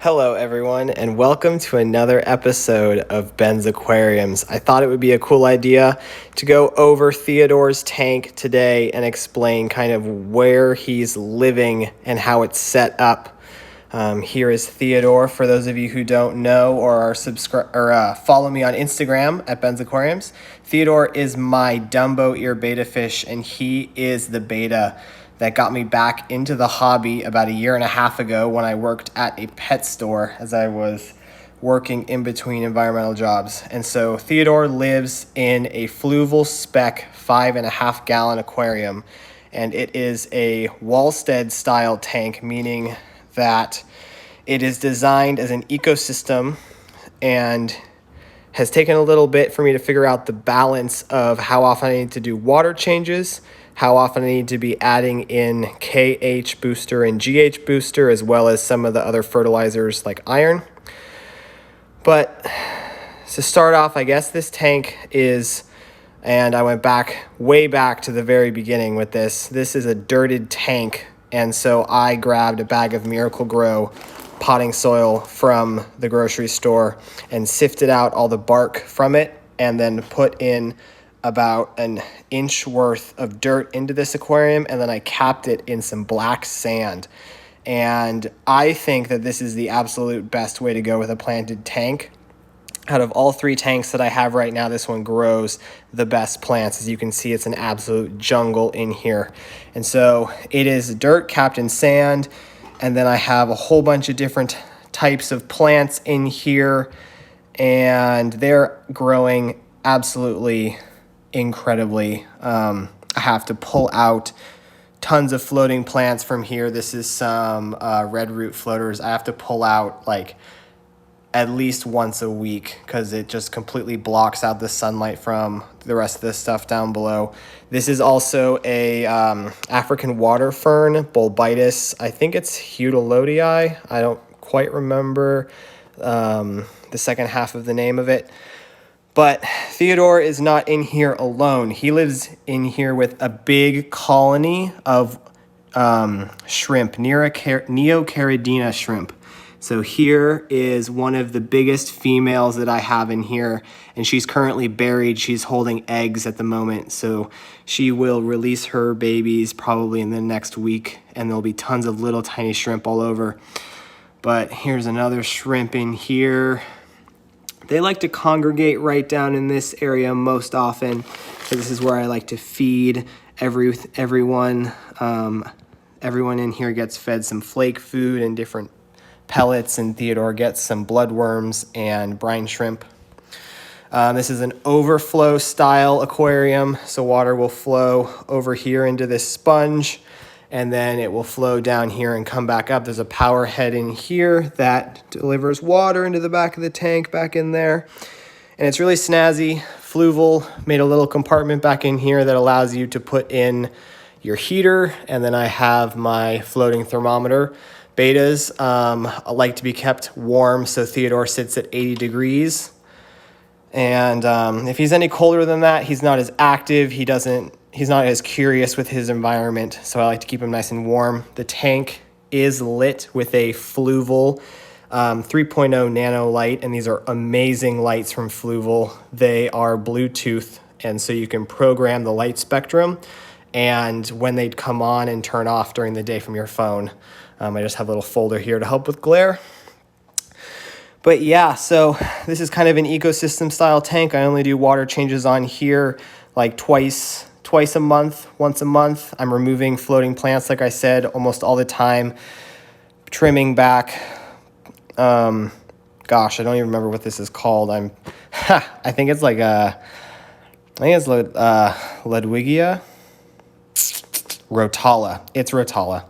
Hello everyone, and welcome to another episode of Ben's Aquariums. I thought it would be a cool idea to go over Theodore's tank today and explain kind of where he's living and how it's set up. Here is Theodore, for those of you who don't know or are follow me on Instagram at Ben's Aquariums. Theodore is my Dumbo ear betta fish, and he is the beta that got me back into the hobby about a year and a half ago when I worked at a pet store as I was working in between environmental jobs. And so Theodore lives in a Fluval Spec 5.5 gallon aquarium, and it is a Wallstead style tank, meaning that it is designed as an ecosystem and has taken a little bit for me to figure out the balance of how often I need to do water changes, how often I need to be adding in KH booster and GH booster, as well as some of the other fertilizers like iron. But to start off, I guess this tank is, and I went way back to the very beginning with this. This is a dirted tank, and so I grabbed a bag of Miracle Grow potting soil from the grocery store and sifted out all the bark from it, and then put in about an inch worth of dirt into this aquarium, and then I capped it in some black sand. And I think that this is the absolute best way to go with a planted tank. Out of all three tanks that I have right now, this one grows the best plants. As you can see, it's an absolute jungle in here. And so it is dirt capped in sand, and then I have a whole bunch of different types of plants in here, and they're growing absolutely incredibly. I have to pull out tons of floating plants from here. This is some red root floaters. I have to pull out like at least once a week because it just completely blocks out the sunlight from the rest of the stuff down below. This is also a African water fern, Bulbitis. I think it's Hudolodii. I don't quite remember the second half of the name of it. But Theodore is not in here alone. He lives in here with a big colony of shrimp, Neocaridina shrimp. So here is one of the biggest females that I have in here, and she's currently buried. She's holding eggs at the moment, so she will release her babies probably in the next week, and there'll be tons of little tiny shrimp all over. But here's another shrimp in here. They like to congregate right down in this area most often. So this is where I like to feed everyone. Everyone in here gets fed some flake food and different pellets, and Theodore gets some bloodworms and brine shrimp. This is an overflow style aquarium, so water will flow over here into this sponge, and then it will flow down here and come back up. There's a power head in here that delivers water into the back of the tank back in there. And it's really snazzy. Fluval made a little compartment back in here that allows you to put in your heater. And then I have my floating thermometer. Betas like to be kept warm, so Theodore sits at 80 degrees. And if he's any colder than that, he's not as active. He's not as curious with his environment, so I like to keep him nice and warm. The tank is lit with a Fluval 3.0 nano light, and these are amazing lights from Fluval. They are Bluetooth, and so you can program the light spectrum and when they'd come on and turn off during the day from your phone. I just have a little folder here to help with glare. But yeah, so this is kind of an ecosystem style tank. I only do water changes on here like twice a month, once a month. I'm removing floating plants, like I said, almost all the time. Trimming back, gosh, I don't even remember what this is called. I think it's like Ludwigia? Rotala. It's Rotala.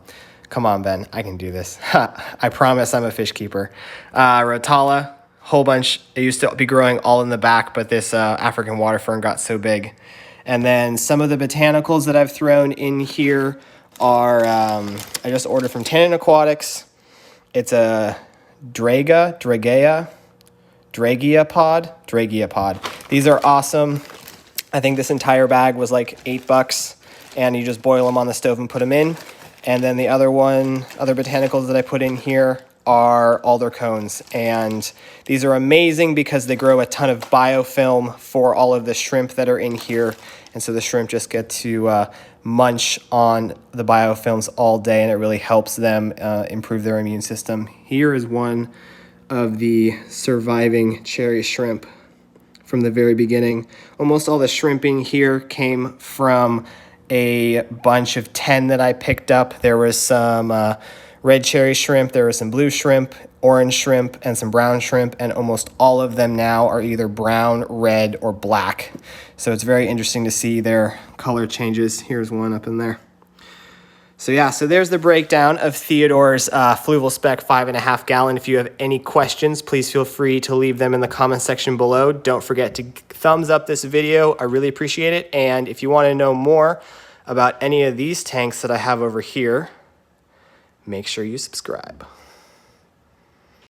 Come on, Ben, I can do this. I promise I'm a fish keeper. Rotala, whole bunch. It used to be growing all in the back, but this African water fern got so big. And then some of the botanicals that I've thrown in here are, I just ordered from Tannin Aquatics. It's a Dragia pod. These are awesome. I think this entire bag was like $8, and you just boil them on the stove and put them in. And then the other botanicals that I put in here are alder cones, and these are amazing because they grow a ton of biofilm for all of the shrimp that are in here, and so the shrimp just get to munch on the biofilms all day, and it really helps them improve their immune system. Here is one of the surviving cherry shrimp from the very beginning. Almost all the shrimping here came from a bunch of 10 that I picked up. There was some red cherry shrimp, there was some blue shrimp, orange shrimp, and some brown shrimp, and almost all of them now are either brown, red, or black. So it's very interesting to see their color changes. Here's one up in there. So yeah, so there's the breakdown of Theodore's Fluval Spec 5.5 gallon. If you have any questions, please feel free to leave them in the comment section below. Don't forget to thumbs up this video. I really appreciate it. And if you want to know more about any of these tanks that I have over here, make sure you subscribe.